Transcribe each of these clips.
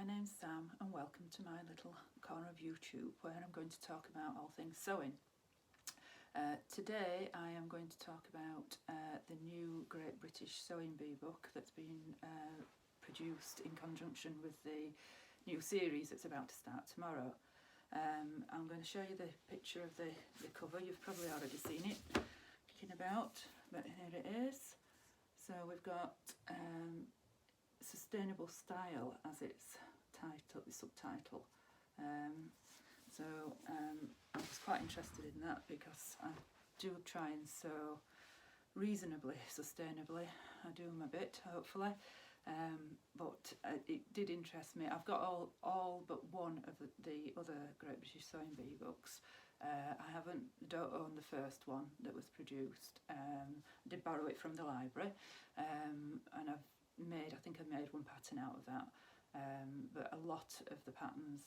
name's Sam and welcome to my little corner of YouTube where I'm going to talk about all things sewing. Today I am going to talk about the new Great British Sewing Bee book that's been produced in conjunction with the new series that's about to start tomorrow. I'm going to show you the picture of the cover. You've probably already seen it kicking about, but here it is. So we've got Sustainable Style as its title, the subtitle. I was quite interested in that because I do try and sew reasonably sustainably. I do my bit, hopefully, but it did interest me. I've got all but one of the other Great British Sewing Bee books. I don't own the first one that was produced. I did borrow it from the library, and I think I made one pattern out of that. But a lot of the patterns,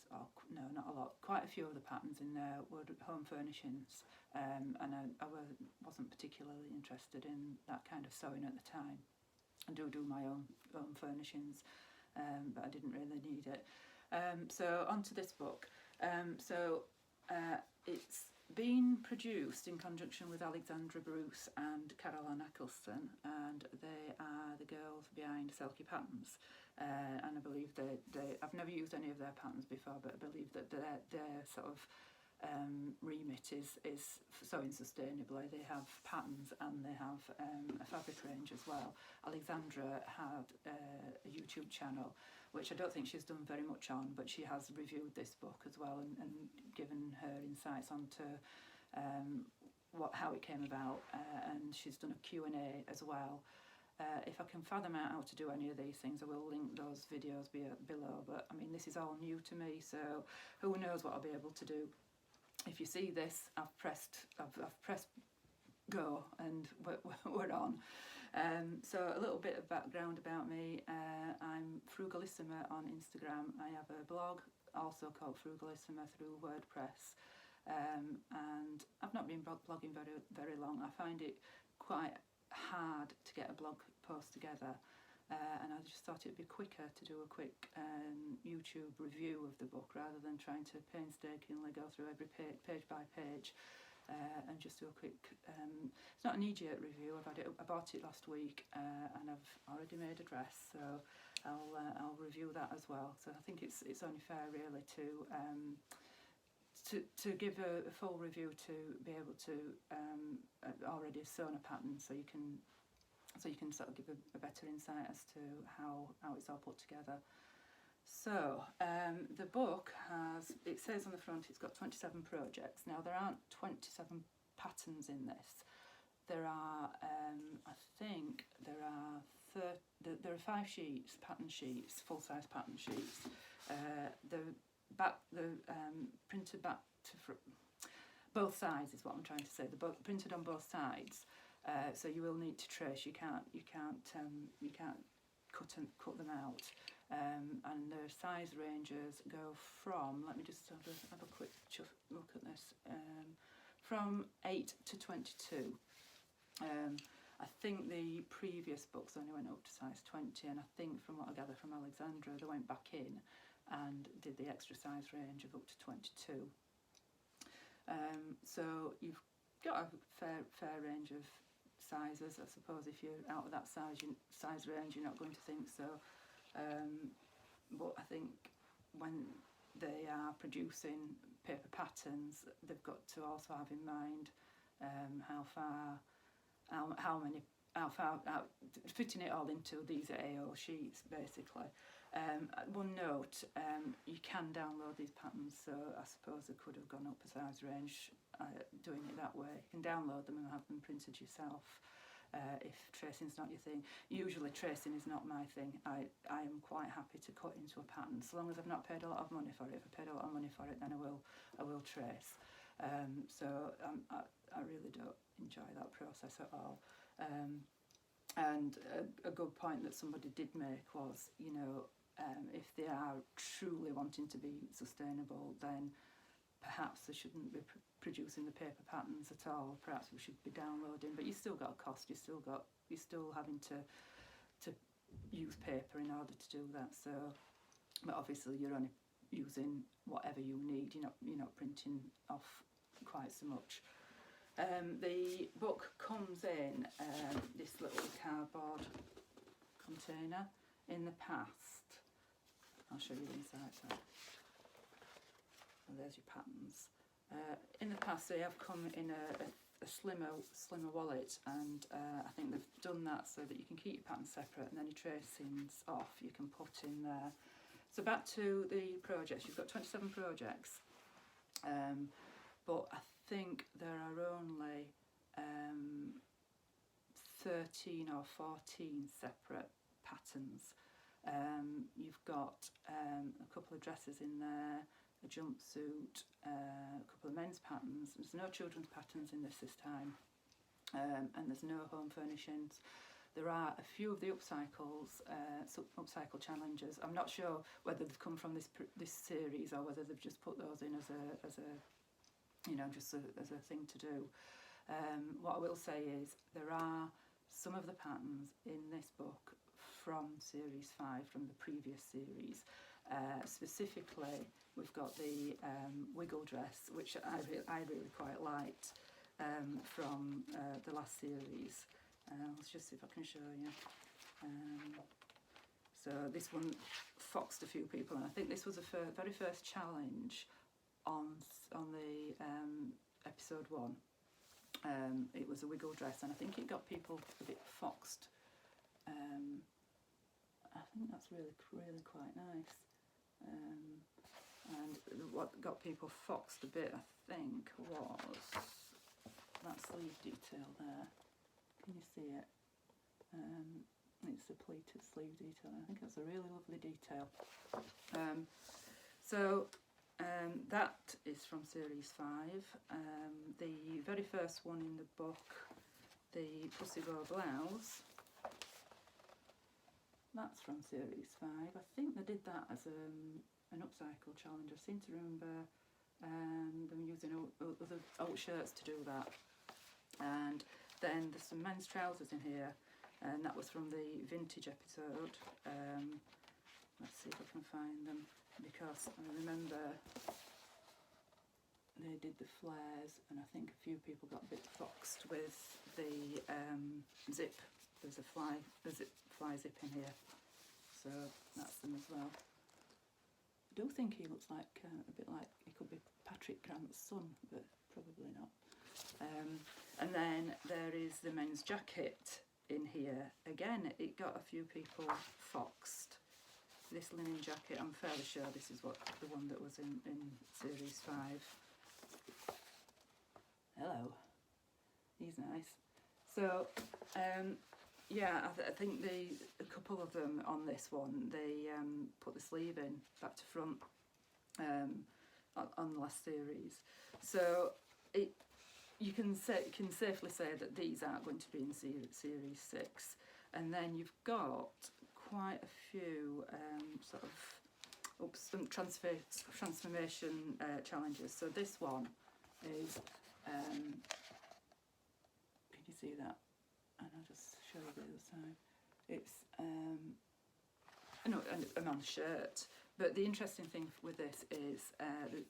no, not a lot, quite a few of the patterns in there were home furnishings, and I wasn't particularly interested in that kind of sewing at the time. I do my own furnishings, but I didn't really need it. So onto this book. It's been produced in conjunction with Alexandra Bruce and Caroline Eccleston, and they are the girls behind Selkie Patterns. And I believe I've never used any of their patterns before, but I believe that their sort of remit is sewing sustainably. They have patterns and they have a fabric range as well. Alexandra had a YouTube channel, which I don't think she's done very much on, but she has reviewed this book as well and given her insights onto how it came about, and she's done a Q&A as well. If I can fathom out how to do any of these things, I will link those videos below, but I mean, this is all new to me, so who knows what I'll be able to do. If you see this, I've pressed go and we're on. So a little bit of background about me. I'm Frugalissima on Instagram. I have a blog also called Frugalissima through WordPress, and I've not been blogging very long. I find it quite hard to get a blog post together, and I just thought it'd be quicker to do a quick YouTube review of the book rather than trying to painstakingly go through every page by page, and just do a quick, it's not an immediate review. I bought it last week, and I've already made a dress, so I'll review that as well. So I think it's only fair really to give a full review, to be able to already sewn a pattern, so you can sort of give a better insight as to how it's all put together. So the book it says on the front it's got 27 projects. Now there aren't 27 patterns in this. There are I think there are 5 sheets, pattern sheets, full-size pattern sheets. The printed back to both sides is what I'm trying to say. The book printed on both sides, so you will need to trace. You can't cut them out. And the size ranges go from, let me just have a quick look at this, from 8 to 22. I think the previous books only went up to size 20, and I think from what I gather from Alexandra, they went back in and did the extra size range of up to 22. So you've got a fair range of sizes. I suppose if you're out of that size range, you're not going to think so. But I think when they are producing paper patterns, they've got to also have in mind how far fitting it all into these A0 sheets, basically. One note, you can download these patterns, so I suppose they could have gone up a size range doing it that way. You can download them and have them printed yourself if tracing's not your thing. Usually tracing is not my thing. I am quite happy to cut into a pattern, so long as I've not paid a lot of money for it. If I paid a lot of money for it, then I will trace. So I really don't enjoy that process at all. And a good point that somebody did make was, you know, if they are truly wanting to be sustainable, then perhaps they shouldn't be producing the paper patterns at all. Perhaps we should be downloading, but you still got a cost. You're still having to use paper in order to do that. So but obviously you're only using whatever you need. You're not printing off quite so much. The book comes in this little cardboard container. In the past, I'll show you the inside. So, there's your patterns. In the past, they have come in a slimmer wallet, and I think they've done that so that you can keep your patterns separate, and any tracings off you can put in there. So back to the projects. You've got 27 projects, but I think there are only 13 or 14 separate patterns. You've got a couple of dresses in there, a jumpsuit, a couple of men's patterns. There's no children's patterns in this time, and there's no home furnishings. There are a few of the upcycle challenges. I'm not sure whether they've come from this series or whether they've just put those in as a just as a thing to do. What I will say is there are some of the patterns in this book from series 5, from the previous series. Specifically, we've got the wiggle dress, which I really quite liked from the last series. Let's just see if I can show you. So this one foxed a few people, and I think this was the very first challenge on the episode 1. It was a wiggle dress, and I think it got people a bit foxed. I think that's really quite nice. And what got people foxed a bit, I think, was that sleeve detail there. Can you see it? It's a pleated sleeve detail. I think that's a really lovely detail. That is from series 5. The very first one in the book, the Pussy Bow blouse, that's from series 5. I think they did that as an upcycle challenge. I seem to remember them using other old shirts to do that. And then there's some men's trousers in here, and that was from the vintage episode. Let's see if I can find them, because I remember they did the flares, and I think a few people got a bit foxed with the zip. There's a fly zip in here, so that's them as well. I do think he looks like a bit like he could be Patrick Grant's son, but probably not. And then there is the men's jacket in here. Again, it got a few people foxed. This linen jacket, I'm fairly sure this is the one that was in series 5. Hello, he's nice. So, yeah, I think a couple of them on this one, they put the sleeve in back to front on the last series. So you can safely say that these aren't going to be in series 6. And then you've got quite a few some transformation challenges. So this one is, can you see that? And I'll just show you the other side. It's a man's shirt. But the interesting thing with this is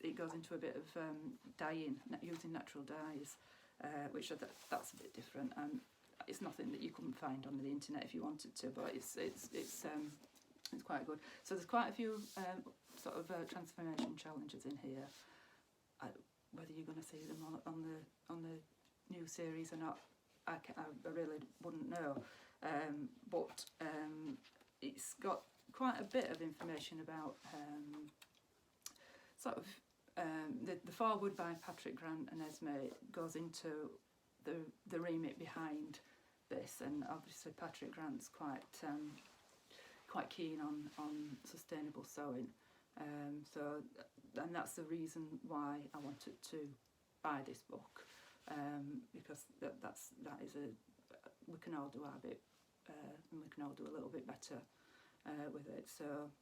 it goes into a bit of dyeing, using natural dyes, which that's a bit different. It's nothing that you couldn't find on the internet if you wanted to, but it's quite good. So there's quite a few transformation challenges in here. Whether you're going to see them on the new series or not, I really wouldn't know. But it's got quite a bit of information about the foreword by Patrick Grant and Esme goes into the remit behind this, and obviously Patrick Grant's quite keen on sustainable sewing, and that's the reason why I wanted to buy this book, because that is we can all do our bit, and we can all do a little bit better with it. So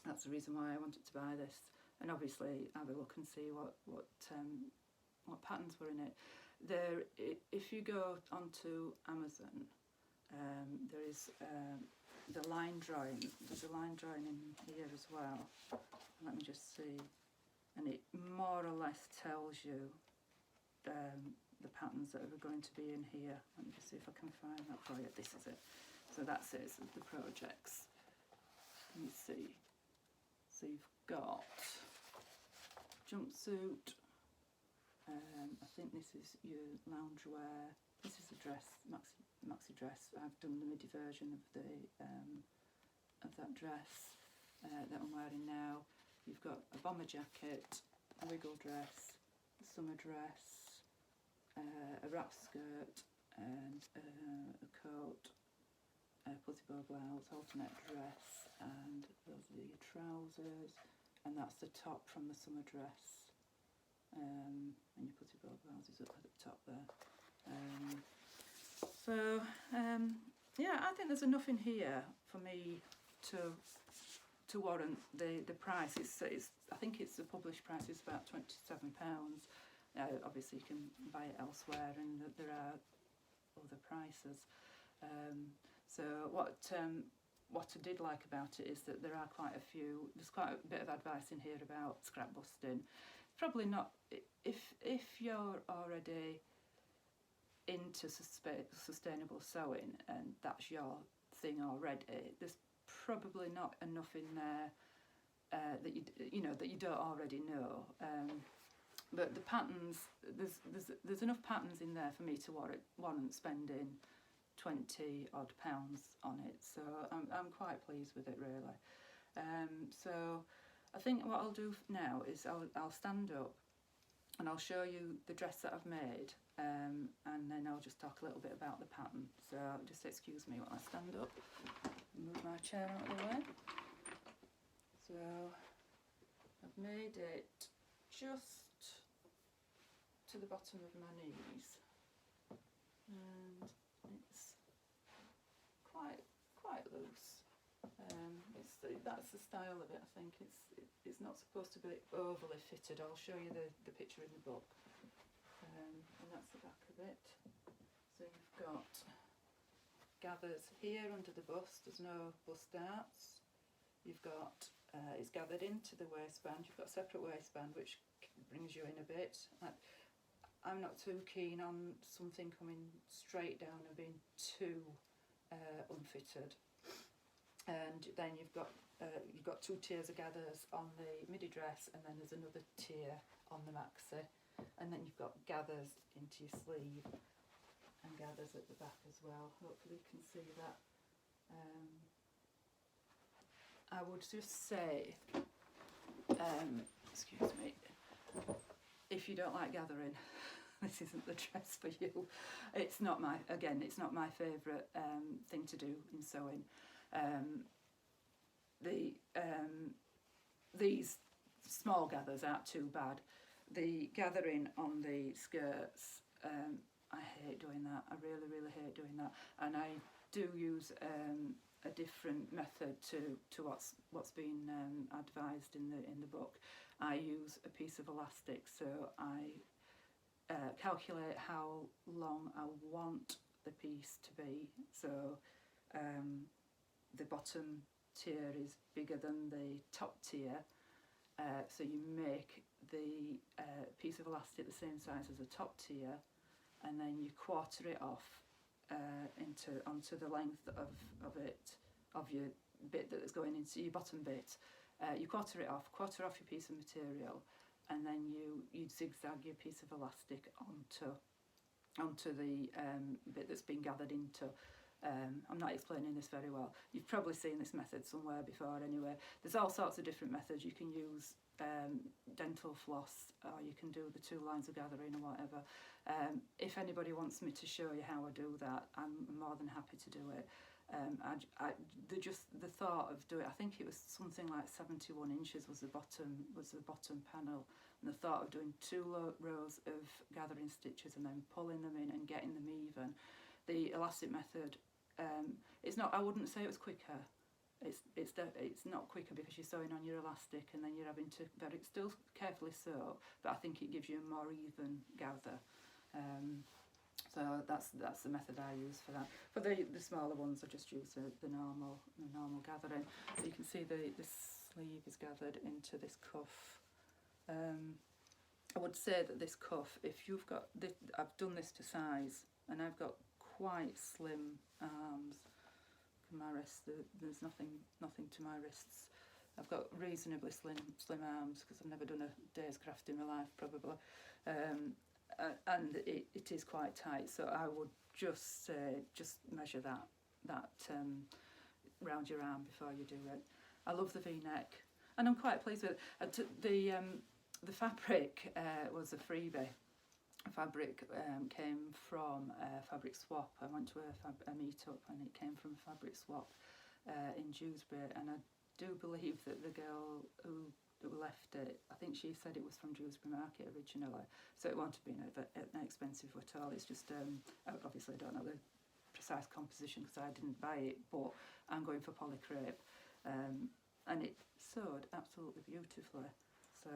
that's the reason why I wanted to buy this, and obviously have a look and see what patterns were in it. If you go onto Amazon, there is the line drawing. There's a line drawing in here as well. Let me just see. And it more or less tells you the patterns that are going to be in here. Let me just see if I can find that for you. This is it. So that's it, so the projects. Let me see. So you've got jumpsuit. I think this is your loungewear. This is a dress, maxi dress. I've done the midi version of that dress that I'm wearing now. You've got a bomber jacket, a wiggle dress, a summer dress, a wrap skirt, and a coat, a pussy bow blouse, alternate dress, and those are your trousers, and that's the top from the summer dress. And your pussy bow blouse is up at the top there. Yeah, I think there's enough in here for me to warrant the price. I think it's the published price is about £27. Obviously you can buy it elsewhere, and there are other prices. So what I did like about it is that there are there's quite a bit of advice in here about scrap busting. Probably not, if you're already into sustainable sewing and that's your thing already, there's probably not enough in there that you don't already know. But the patterns, there's enough patterns in there for me to warrant spending £20 odd on it. So I'm quite pleased with it, really. So I think what I'll do now is I'll stand up and I'll show you the dress that I've made, and then I'll just talk a little bit about the pattern. So just excuse me while I stand up, move my chair out of the way. So I've made it just to the bottom of my knees, and it's quite loose. That's the style of it. I think it's not supposed to be overly fitted. I'll show you the picture in the book, and that's the back of it. So you've got gathers here under the bust. There's no bust darts. You've got it's gathered into the waistband. You've got a separate waistband which brings you in a bit. I'm not too keen on something coming straight down and being too unfitted. And then you've got 2 tiers of gathers on the midi dress, and then there's another tier on the maxi, and then you've got gathers into your sleeve and gathers at the back as well. Hopefully you can see that. I would just say, excuse me, if you don't like gathering, this isn't the dress for you. It's not my favourite thing to do in sewing. These small gathers aren't too bad. The gathering on the skirts, I hate doing that. I really hate doing that. And I do use a different method to what's been advised in the book. I use a piece of elastic, so I calculate how long I want the piece to be. So the bottom tier is bigger than the top tier, so you make the piece of elastic the same size as the top tier, and then you quarter it off onto the length of your bit that's going into your bottom bit. You quarter off your piece of material, and then you zigzag your piece of elastic onto the bit that's been gathered into. I'm not explaining this very well. You've probably seen this method somewhere before anyway. There's all sorts of different methods. You can use dental floss, or you can do the 2 lines of gathering or whatever. If anybody wants me to show you how I do that, I'm more than happy to do it. The thought of doing, I think it was something like 71 inches was the bottom panel, and the thought of doing 2 rows of gathering stitches and then pulling them in and getting them even. The elastic method, it's not. I wouldn't say it was quicker. It's not quicker because you're sewing on your elastic and then you're having to still carefully sew, but I think it gives you a more even gather. So that's the method I use for that. For the smaller ones, I just use the normal gathering. So you can see this sleeve is gathered into this cuff. I would say that this cuff, if you've got this, I've done this to size, and I've got quite slim arms. My wrists, there's nothing to my wrists. I've got reasonably slim arms because I've never done a day's craft in my life probably, and it is quite tight. So I would just say measure that round your arm before you do it. I love the V-neck, and I'm quite pleased with it. The fabric was a freebie. Fabric came from Fabric Swap. I went to a meet-up and it came from Fabric Swap in Dewsbury, and I do believe that the girl who left it, I think she said it was from Dewsbury Market originally, so it won't have been expensive at all. It's just, obviously I don't know the precise composition because I didn't buy it, but I'm going for polycrepe, and it sewed absolutely beautifully. So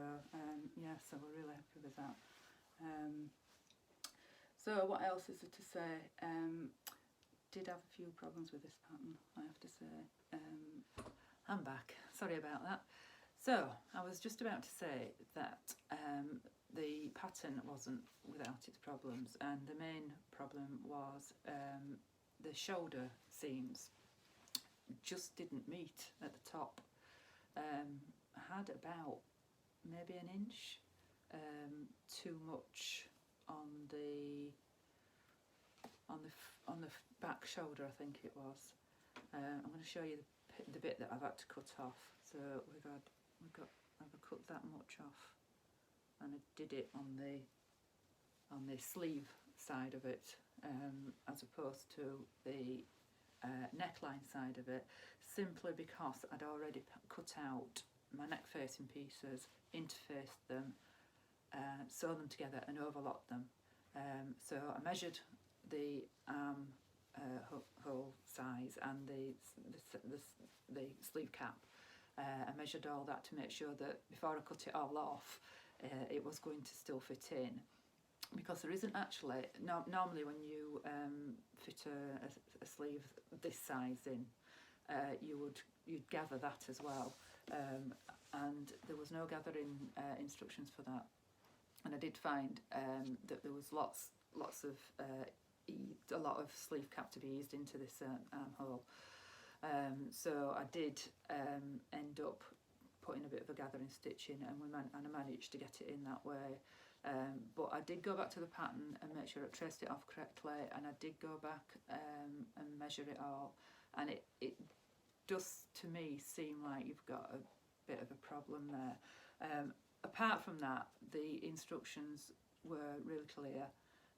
yeah, so we're really happy with that. So what else is there to say? Did have a few problems with this pattern, I have to say. I'm back, sorry about that. So I was just about to say that the pattern wasn't without its problems, and the main problem was the shoulder seams just didn't meet at the top. I had about maybe an inch too much on the back shoulder, I think it was. I'm going to show you the bit that I've had to cut off. So I've cut that much off, and I did it on the sleeve side of it, as opposed to the neckline side of it, simply because I'd already cut out my neck facing pieces, interfaced them, sew them together and overlocked them. So I measured the arm hole size and the sleeve cap. I measured all that to make sure that before I cut it all off, it was going to still fit in, because there isn't actually, normally when you fit a sleeve this size in, you'd gather that as well, and there was no gathering instructions for that. And I did find that there was a lot of sleeve cap to be eased into this armhole. So I did end up putting a bit of a gathering stitch in, and I managed to get it in that way. But I did go back to the pattern and make sure I traced it off correctly, and I did go back and measure it all, and it does to me seem like you've got a bit of a problem there. Apart from that, the instructions were really clear.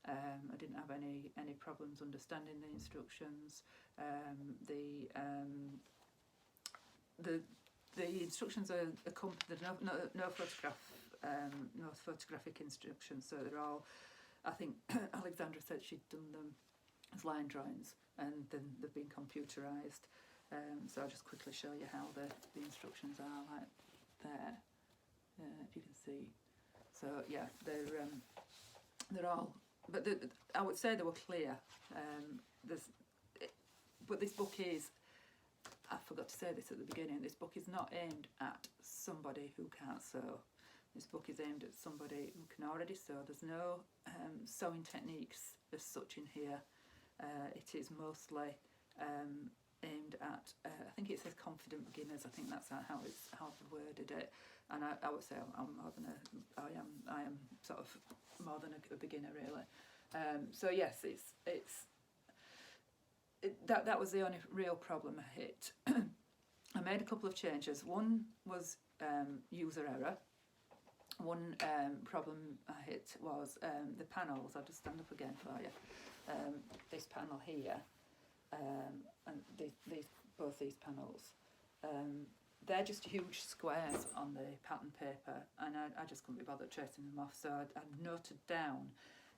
I didn't have any problems understanding the instructions. The instructions are accompanied. No photographic instructions, so they're all. I think Alexandra said she'd done them as line drawings, and then they've been computerised. So I'll just quickly show you how the instructions are, like there, if you can see. So yeah, they're all. But I would say they were clear. But this book is, I forgot to say this at the beginning, this book is not aimed at somebody who can't sew. This book is aimed at somebody who can already sew. There's no sewing techniques as such in here. It is mostly aimed at, I think it says confident beginners. I think that's how I've worded it. And I would say I am sort of more than a beginner, really. So yes, that was the only real problem I hit. I made a couple of changes. One was user error. One problem I hit was the panels. I'll just stand up again for you. This panel here, and both these panels. They're just huge squares on the pattern paper, and I just couldn't be bothered tracing them off, so I noted down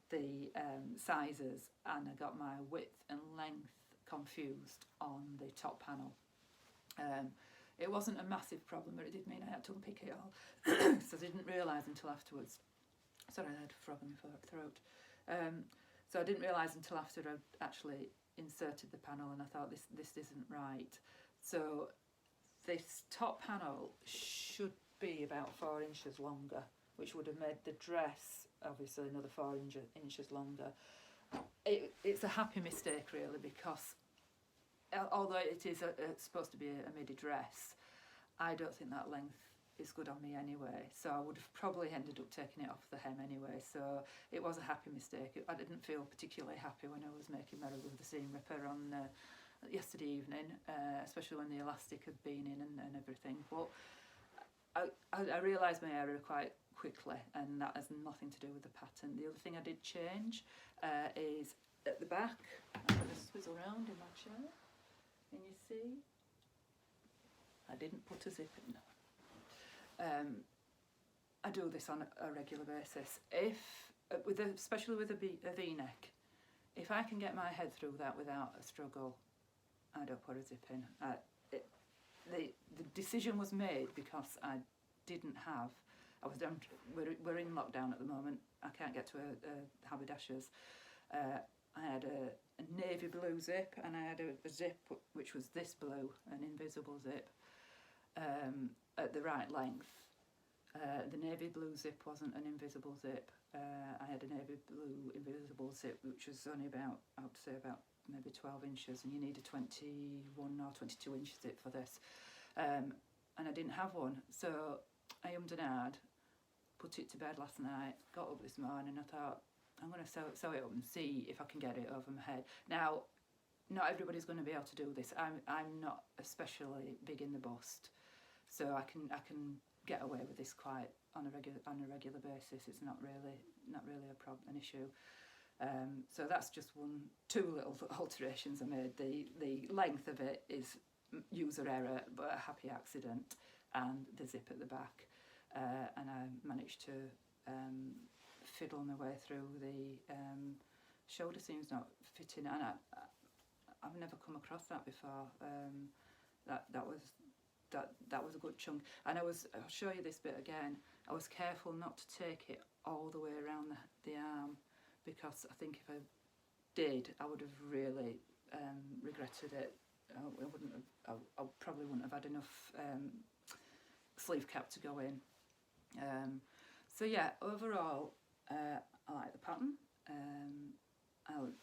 the sizes, and I got my width and length confused on the top panel. It wasn't a massive problem, but it did mean I had to unpick it all, so I didn't realise until afterwards. Sorry, I had a frog in my throat. So I didn't realise until after I actually inserted the panel, and I thought this isn't right. So this top panel should be about 4 inches longer, which would have made the dress obviously another 4 inches longer. It's a happy mistake really, because although it is supposed to be a midi dress, I don't think that length is good on me anyway, so I would have probably ended up taking it off the hem anyway. So it was a happy mistake. I didn't feel particularly happy when I was making merry with the seam ripper on yesterday evening, especially when the elastic had been in and everything. But I realised my error quite quickly, and that has nothing to do with the pattern. The other thing I did change is at the back. I'm going to swizzle around in my chair, and you see I didn't put a zip in. I do this on a regular basis. Especially with a V-neck, if I can get my head through that without a struggle, I don't put a zip in. The decision was made because I didn't have. We're in lockdown at the moment. I can't get to a haberdasher's. I had a navy blue zip, and I had a zip which was this blue, an invisible zip, at the right length. The navy blue zip wasn't an invisible zip. I had a navy blue invisible zip which was only about, I would say about maybe 12 inches, and you need a 21 or 22 inch zip for this. And I didn't have one, so I ummed and ahed, put it to bed last night, got up this morning, I thought I'm going to sew it up and see if I can get it over my head. Now, not everybody's going to be able to do this. I'm not especially big in the bust, so I can get away with this quite on a regular basis. It's not really an issue. So that's just two little alterations I made. The length of it is user error, but a happy accident, and the zip at the back, and I managed to fiddle my way through the shoulder seams not fitting, and I've never come across that before. That was a good chunk, and I'll show you this bit again. I was careful not to take it all the way around the arm, because I think if I did, I would have really regretted it. I probably wouldn't have had enough sleeve cap to go in. So yeah, overall, I like the pattern.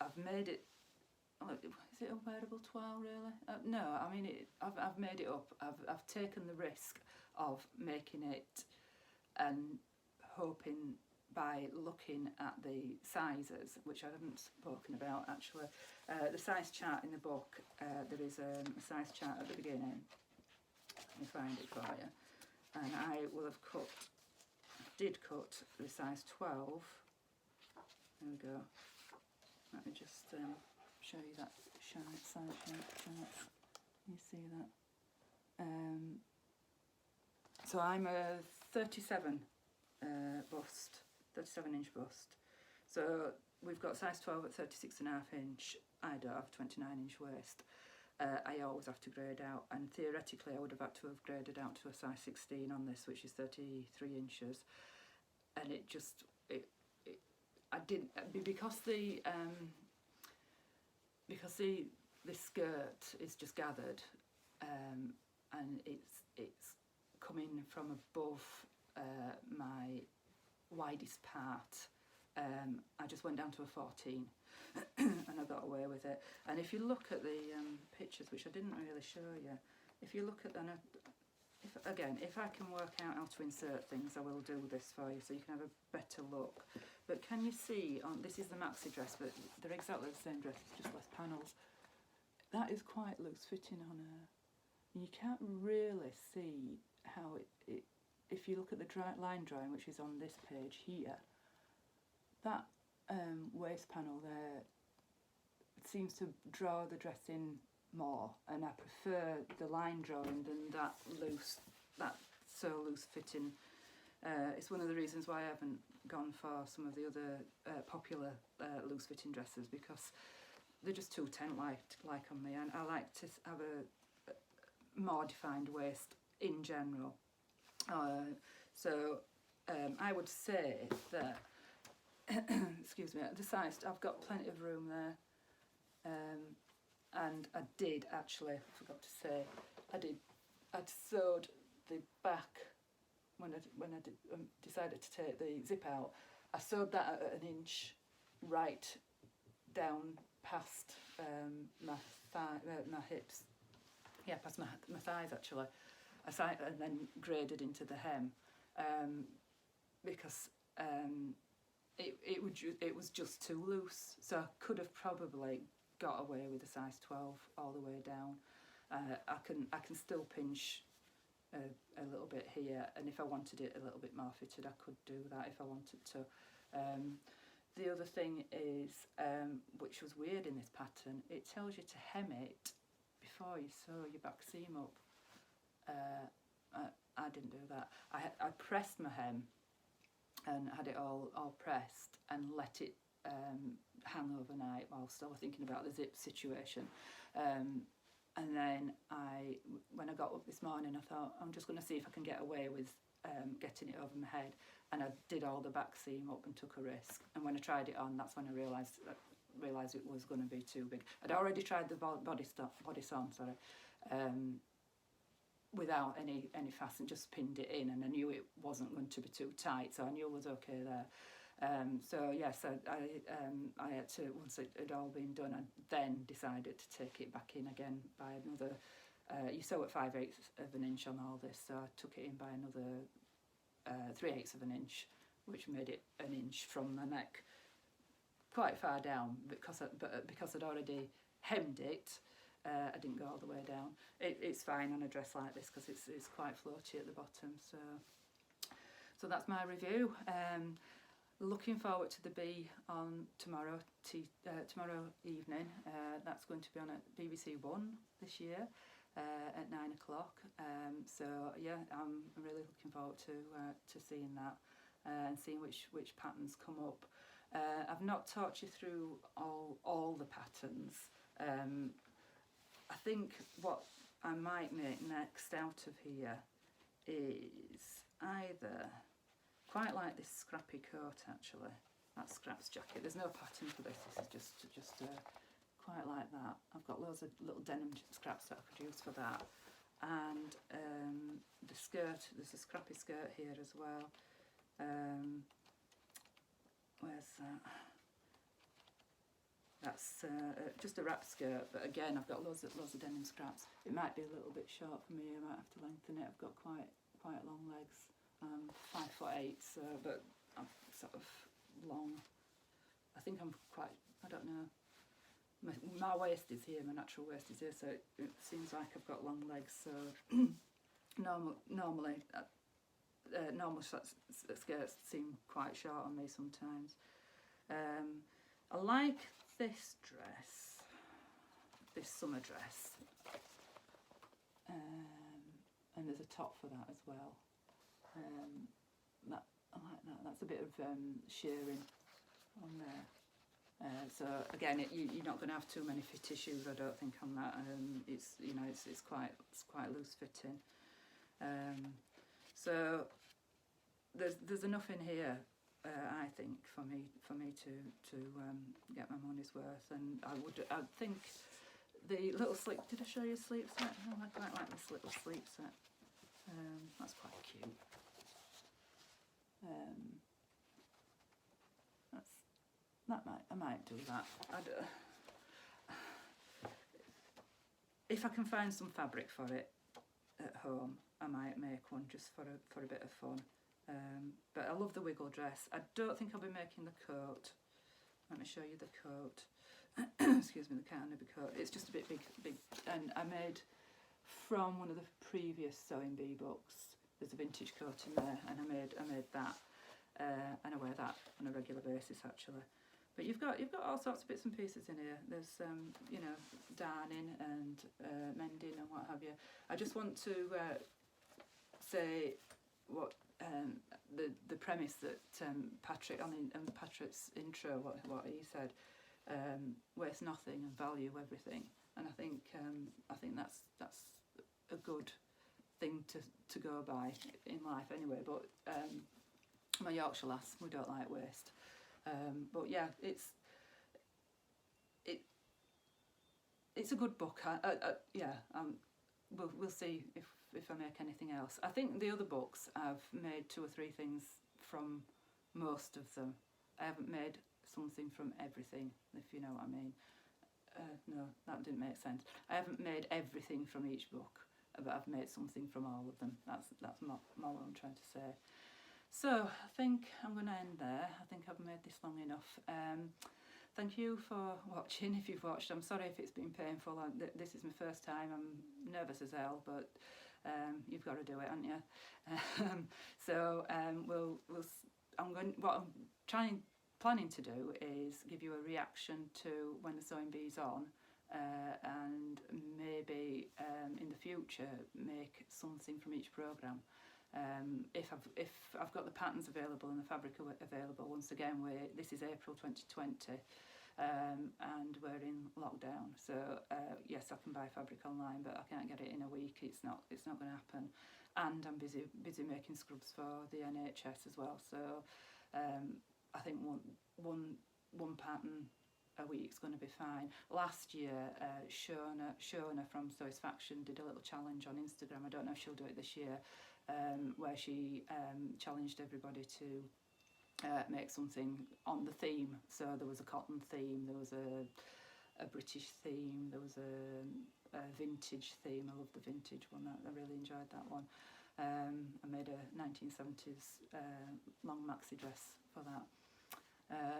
I've made it. Is it a wearable toile really? No, I mean I've made it up. I've taken the risk of making it and hoping by looking at the sizes, which I haven't spoken about actually. The size chart in the book, there is a size chart at the beginning. Let me find it for you. And I did cut the size 12. There we go. Let me just show you that size chart. You see that? So I'm a 37 bust, 37-inch bust. So we've got size 12 at 36.5 inch. I don't have a 29-inch waist. I always have to grade out, and theoretically I would have had to have graded out to a size 16 on this, which is 33 inches. And I didn't, because this skirt is just gathered, and it's coming from above my widest part. I just went down to a 14 and I got away with it. And if you look at the pictures, which I didn't really show you, if you look at them, if I can work out how to insert things, I will do this for you so you can have a better look. But can you see, this is the maxi dress, but they're exactly the same dress, it's just less panels. That is quite loose fitting on her. You can't really see how it if you look at the line drawing, which is on this page here, that waist panel there seems to draw the dress in more, and I prefer the line drawing than that so loose fitting. It's one of the reasons why I haven't gone for some of the other popular loose fitting dresses, because they're just too tent like on me, and I like to have a more defined waist in general. So I would say that excuse me, the size, I've got plenty of room there, and I did actually, I forgot to say, I'd sewed the back when I decided to take the zip out. I sewed that at 1 inch right down past my hips, past my thighs actually. And then graded into the hem, because it was just too loose, so I could have probably got away with a size 12 all the way down. I can still pinch a little bit here, and if I wanted it a little bit more fitted, I could do that if I wanted to. The other thing is, which was weird in this pattern, it tells you to hem it before you sew your back seam up. I didn't do that. I pressed my hem and had it all pressed and let it hang overnight while still thinking about the zip situation. And then when I got up this morning, I thought, I'm just going to see if I can get away with getting it over my head. And I did all the back seam up and took a risk. And when I tried it on, that's when I realised it was going to be too big. I'd already tried the body sewn, without any fasten, just pinned it in, and I knew it wasn't going to be too tight, so I knew it was okay there. So yes, I had to, once it had all been done, I then decided to take it back in again by another, you sew at 5/8 of an inch on all this, so I took it in by another 3/8 of an inch, which made it 1 inch from my neck quite far down, because I'd already hemmed it. I didn't go all the way down. It's fine on a dress like this because it's quite floaty at the bottom. So that's my review. Looking forward to the bee on tomorrow evening. That's going to be on at BBC One this year at 9 o'clock. So yeah, I'm really looking forward to seeing that and seeing which patterns come up. I've not taught you through all the patterns. I think what I might make next out of here is either, quite like this scrappy coat actually, that scraps jacket. There's no pattern for this, this is just quite like that. I've got loads of little denim scraps that I could use for that. And the skirt, there's a scrappy skirt here as well. Where's that? That's just a wrap skirt, but again I've got loads of denim scraps. It might be a little bit short for me, I might have to lengthen it. I've got quite long legs. I'm 5'8", so, but I'm sort of long. I think I'm quite, I don't know. My waist is here, my natural waist is here, so it seems like I've got long legs. So normally normal skirts seem quite short on me sometimes. I like this dress, this summer dress, and there's a top for that as well. I like that. That's a bit of shearing on there. So again, you're not going to have too many fit issues, I don't think, on that. It's quite loose fitting. So there's enough in here. I think for me to get my money's worth, and I think the little sleep. Did I show you a sleep set? No, I quite like this little sleep set. That's quite cute. I might do that. If I can find some fabric for it at home, I might make one just for a bit of fun. But I love the wiggle dress. I don't think I'll be making the coat. Let me show you the coat. Excuse me, the Carnaby coat. It's just a bit big, and I made from one of the previous Sewing Bee books. There's a vintage coat in there, and I made that, and I wear that on a regular basis actually. But you've got all sorts of bits and pieces in here. There's darning and mending and what have you. I just want to say what the premise that Patrick on Patrick's intro, what he said, waste nothing and value everything. And I think that's a good thing to go by in life anyway. But my Yorkshire lass, we don't like waste. But yeah, it's a good book. We'll see if I make anything else. I think the other books I've made 2 or 3 things from most of them. I haven't made something from everything, if you know what I mean. No, that didn't make sense. I haven't made everything from each book, but I've made something from all of them. That's more what I'm trying to say. So I think I'm going to end there. I think I've made this long enough. Thank you for watching, if you've watched. I'm sorry if it's been painful. This is my first time. I'm nervous as hell, but you've got to do it, haven't you? What I'm planning to do is give you a reaction to when the sewing bee's on, and maybe in the future make something from each programme. If I've got the patterns available and the fabric available. Once again, this is April 2020, and we're in lockdown. So yes, I can buy fabric online, but I can't get it in a week. It's not going to happen. And I'm busy making scrubs for the NHS as well. So I think one pattern a week is going to be fine. Last year, Shona from Satisfaction did a little challenge on Instagram. I don't know if she'll do it this year, where she challenged everybody to make something on the theme. So there was a cotton theme, there was a British theme, there was a vintage theme. I love the vintage one. I really enjoyed that one. I made a 1970s long maxi dress for that.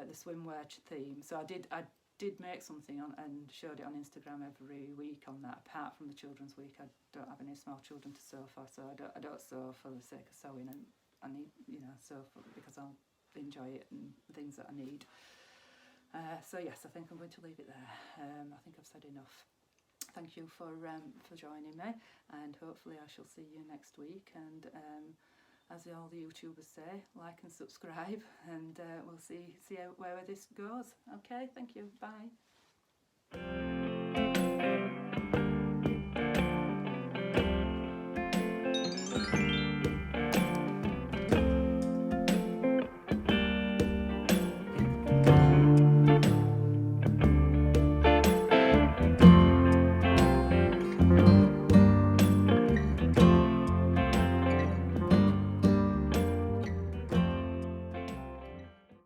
The swimwear theme. So I did make something on and showed it on Instagram every week on that. Apart from the Children's Week, I don't have any small children to sew for, so I don't sew for the sake of sewing, and I need, sew because I'll enjoy it and things that I need. So yes, I think I'm going to leave it there. I think I've said enough. Thank you for joining me, and hopefully I shall see you next week. And as all the YouTubers say, like and subscribe, and we'll see where this goes. Okay, thank you. Bye.